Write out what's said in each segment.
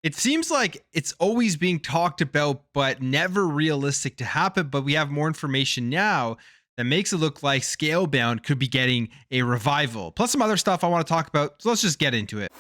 It seems like it's always being talked about, but never realistic to happen. But we have more information now that makes it look like Scalebound could be getting a revival, plus some other stuff I want to talk about. So let's just get into it.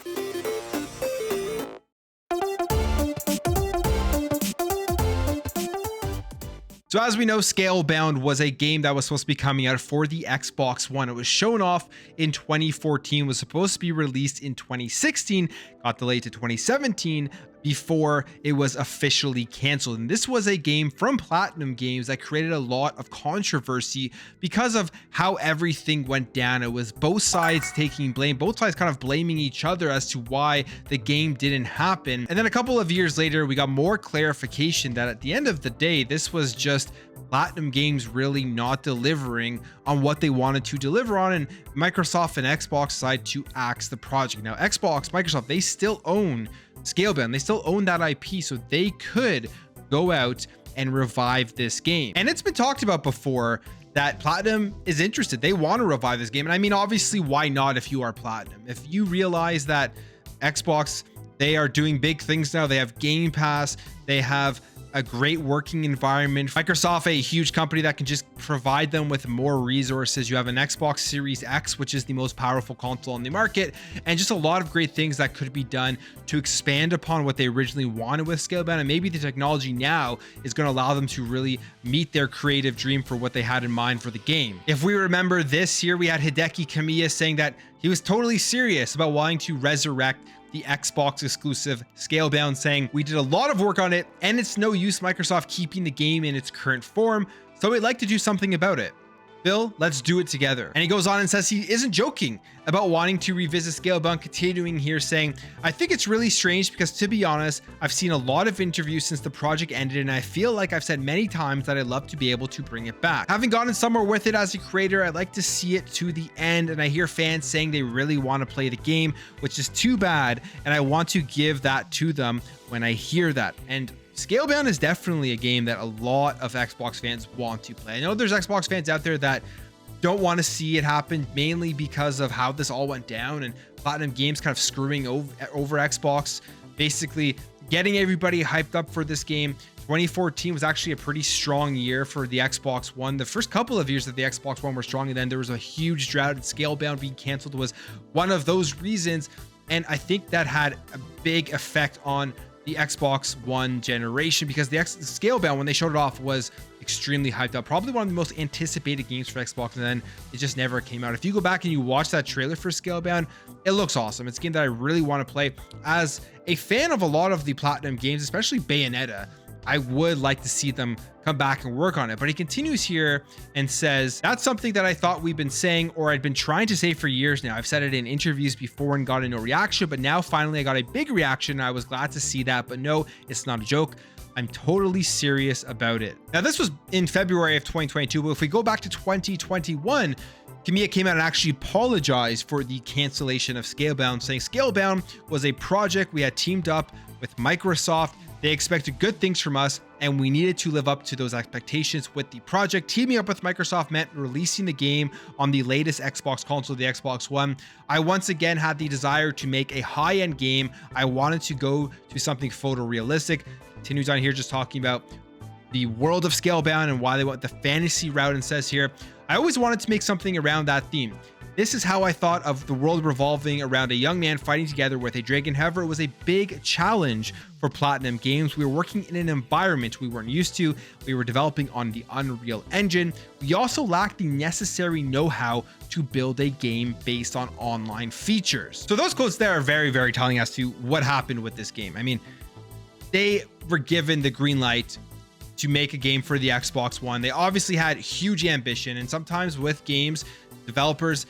So as we know, Scalebound was a game that was supposed to be coming out for the Xbox One. It was shown off in 2014, was supposed to be released in 2016, got delayed to 2017 before it was officially canceled. And this was a game from Platinum Games that created a lot of controversy because of how everything went down. It was both sides taking blame, both sides kind of blaming each other as to why the game didn't happen. And then a couple of years later, we got more clarification that at the end of the day, this was just Platinum Games really not delivering on what they wanted to deliver on, and Microsoft and Xbox decided to axe the project. Now, Microsoft, they still own Scalebound, they still own that IP, so they could go out and revive this game. And it's been talked about before that Platinum is interested. They want to revive this game. And I mean, obviously, why not if you are Platinum? If you realize that Xbox, they are doing big things now, they have Game Pass, they have a great working environment. Microsoft, a huge company that can just provide them with more resources. You have an Xbox Series X, which is the most powerful console on the market, and just a lot of great things that could be done to expand upon what they originally wanted with Scalebound. And maybe the technology now is going to allow them to really meet their creative dream for what they had in mind for the game. If we remember this year, we had Hideki Kamiya saying that he was totally serious about wanting to resurrect the Xbox exclusive Scalebound, saying, "We did a lot of work on it and it's no use Microsoft keeping the game in its current form, so we'd like to do something about it. Phil, let's do it together." And he goes on and says he isn't joking about wanting to revisit Scalebound, continuing here saying, "I think it's really strange because, to be honest, I've seen a lot of interviews since the project ended, and I feel like I've said many times that I'd love to be able to bring it back. Having gotten somewhere with it as a creator, I'd like to see it to the end, and I hear fans saying they really want to play the game, which is too bad, and I want to give that to them when I hear that." And Scalebound is definitely a game that a lot of Xbox fans want to play. I know there's Xbox fans out there that don't want to see it happen, mainly because of how this all went down and Platinum Games kind of screwing over Xbox, basically getting everybody hyped up for this game. 2014 was actually a pretty strong year for the Xbox One. The first couple of years that the Xbox One were strong, and then there was a huge drought, and Scalebound being canceled was one of those reasons. And I think that had a big effect on the Xbox One generation, because the Scalebound, when they showed it off, was extremely hyped up, probably one of the most anticipated games for Xbox, and then it just never came out. If you go back and you watch that trailer for Scalebound, it looks awesome. It's a game that I really want to play. As a fan of a lot of the Platinum games, especially Bayonetta, I would like to see them come back and work on it. But he continues here and says, "That's something that I thought we've been saying, or I'd been trying to say for years now. I've said it in interviews before and gotten no reaction, but now finally I got a big reaction. I was glad to see that, but no, it's not a joke. I'm totally serious about it." Now, this was in February of 2022, but if we go back to 2021, Kamiya came out and actually apologized for the cancellation of Scalebound, saying Scalebound was a project we had teamed up with Microsoft. They expected good things from us, and we needed to live up to those expectations with the project. Teaming up with Microsoft meant releasing the game on the latest Xbox console, the Xbox One. I once again had the desire to make a high-end game. I wanted to go to something photorealistic. Continues on here just talking about the world of Scalebound and why they went the fantasy route, and says here, "I always wanted to make something around that theme. This is how I thought of the world revolving around a young man fighting together with a dragon. However, it was a big challenge for Platinum Games. We were working in an environment we weren't used to. We were developing on the Unreal Engine. We also lacked the necessary know-how to build a game based on online features." So those quotes there are very, very telling as to what happened with this game. I mean, they were given the green light to make a game for the Xbox One. They obviously had huge ambition, and sometimes with games, developers,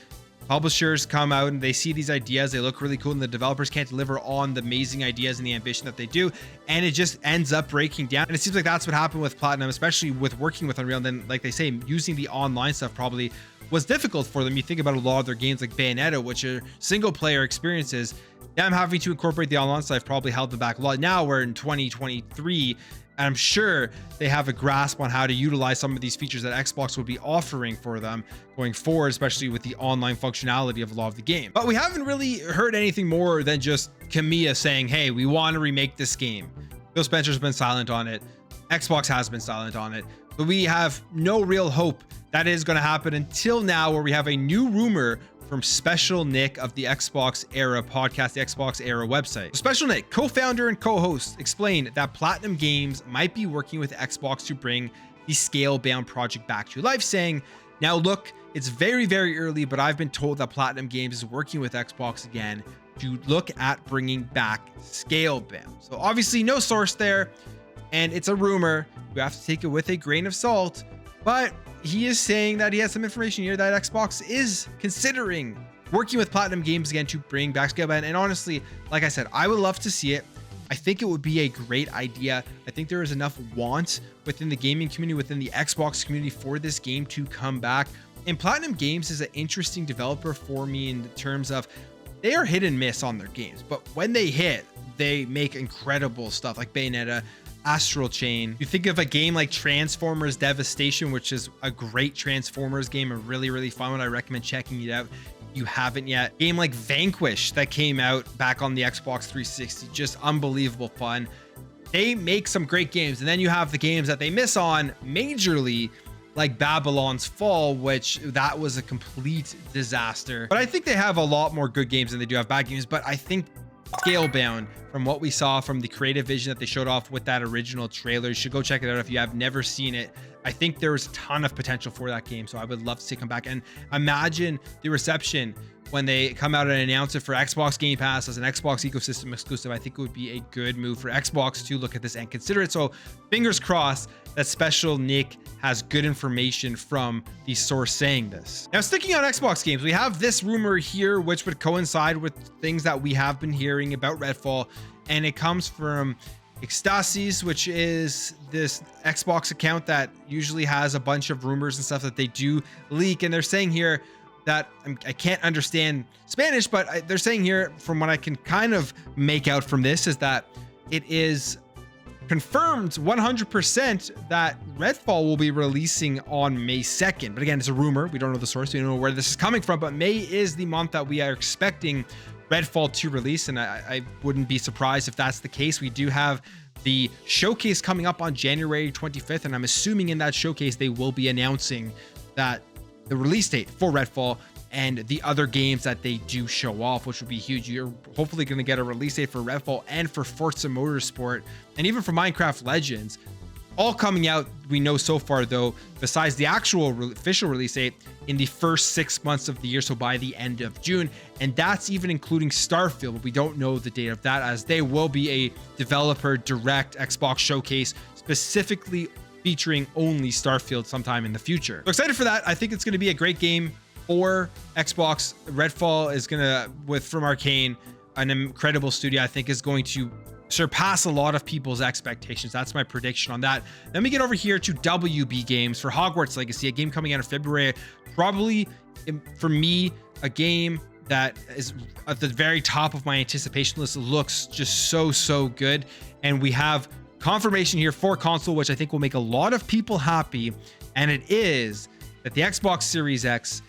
publishers come out and they see these ideas, they look really cool, and the developers can't deliver on the amazing ideas and the ambition that they do, and it just ends up breaking down. And it seems like that's what happened with Platinum, especially with working with Unreal. And then, like they say, using the online stuff probably was difficult for them. You think about a lot of their games like Bayonetta, which are single player experiences, them having to incorporate the online stuff probably held them back a lot. Now we're in 2023, I'm sure they have a grasp on how to utilize some of these features that Xbox would be offering for them going forward, especially with the online functionality of a lot of the game. But we haven't really heard anything more than just Kamiya saying, hey, we want to remake this game. Phil Spencer's been silent on it. Xbox has been silent on it. But we have no real hope that is going to happen until now, where we have a new rumor from Special Nick of the Xbox Era podcast, the Xbox Era website. Special Nick, co-founder and co-host, explained that Platinum Games might be working with Xbox to bring the Scalebound project back to life, saying, now look, it's very, very early, but I've been told that Platinum Games is working with Xbox again to look at bringing back Scalebound. So obviously no source there, and it's a rumor. We have to take it with a grain of salt, but he is saying that he has some information here that Xbox is considering working with Platinum Games again to bring back Scalebound. And honestly, like I said, I would love to see it. I think it would be a great idea. I think there is enough want within the gaming community, within the Xbox community, for this game to come back. And Platinum Games is an interesting developer for me in terms of they are hit and miss on their games, but when they hit, they make incredible stuff like Bayonetta, Astral Chain. You think of a game like Transformers Devastation, which is a great Transformers game, a really, really fun one. I recommend checking it out if you haven't yet. Game like Vanquish that came out back on the Xbox 360, just unbelievable fun. They make some great games, and then you have the games that they miss on majorly, like Babylon's Fall, which that was a complete disaster. But I think they have a lot more good games than they do have bad games. But I think Scalebound, from what we saw from the creative vision that they showed off with that original trailer, you should go check it out if you have never seen it. I think there's a ton of potential for that game, so I would love to see it come back. And imagine the reception when they come out and announce it for Xbox Game Pass as an Xbox ecosystem exclusive. I think it would be a good move for Xbox to look at this and consider it. So fingers crossed that Special Nick has good information from the source saying this. Now, sticking on Xbox games, we have this rumor here, which would coincide with things that we have been hearing about Redfall, and it comes from Ecstasis, which is this Xbox account that usually has a bunch of rumors and stuff that they do leak. And they're saying here that I can't understand Spanish, but they're saying here, from what I can kind of make out from this, is that it is confirmed 100% that Redfall will be releasing on May 2nd. But again, it's a rumor. We don't know the source. We don't know where this is coming from, but May is the month that we are expecting Redfall to release, and I wouldn't be surprised if that's the case. We do have the showcase coming up on January 25th, and I'm assuming in that showcase they will be announcing that the release date for Redfall and the other games that they do show off, which would be huge. You're hopefully going to get a release date for Redfall and for Forza Motorsport, and even for Minecraft Legends, all coming out, we know so far, though, besides the actual official release date, in the first 6 months of the year, so by the end of June. And that's even including Starfield, but we don't know the date of that, as they will be a developer direct Xbox showcase specifically featuring only Starfield sometime in the future. So excited for that. I think it's going to be a great game for Xbox. Redfall is going to, from Arcane, an incredible studio, I think is going to surpass a lot of people's expectations. That's my prediction on that. Then we get over here to WB Games for Hogwarts Legacy, a game coming out in February. Probably, for me, a game that is at the very top of my anticipation list. It looks just so good. And we have confirmation here for console, which I think will make a lot of people happy. And it is that the Xbox Series X,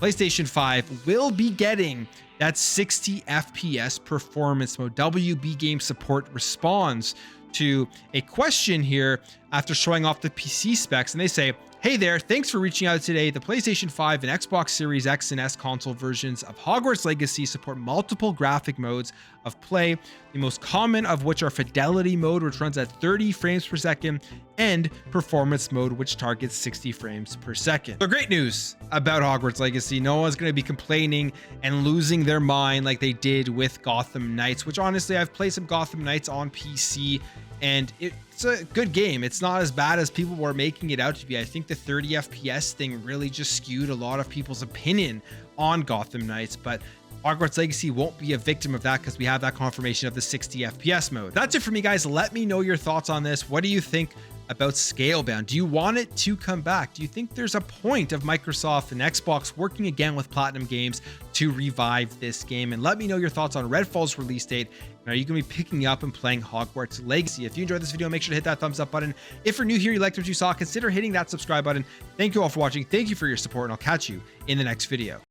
PlayStation 5 will be getting that 60 FPS performance mode. WB Game Support responds to a question here after showing off the PC specs, and they say, hey there, thanks for reaching out today. The PlayStation 5 and Xbox Series X and S console versions of Hogwarts Legacy support multiple graphic modes of play, the most common of which are Fidelity mode, which runs at 30 frames per second, and Performance mode, which targets 60 frames per second. So great news about Hogwarts Legacy. No one's going to be complaining and losing their mind like they did with Gotham Knights, which honestly, I've played some Gotham Knights on PC, and it's a good game. It's not as bad as people were making it out to be. I think the 30 FPS thing really just skewed a lot of people's opinion on Gotham Knights, but Hogwarts Legacy won't be a victim of that because we have that confirmation of the 60 FPS mode. That's it for me, guys. Let me know your thoughts on this. What do you think about Scalebound? Do you want it to come back? Do you think there's a point of Microsoft and Xbox working again with Platinum Games to revive this game? And let me know your thoughts on Redfall's release date Are you going to be picking up and playing Hogwarts Legacy? If you enjoyed this video, make sure to hit that thumbs up button. If you're new here, you liked what you saw, consider hitting that subscribe button. Thank you all for watching. Thank you for your support, and I'll catch you in the next video.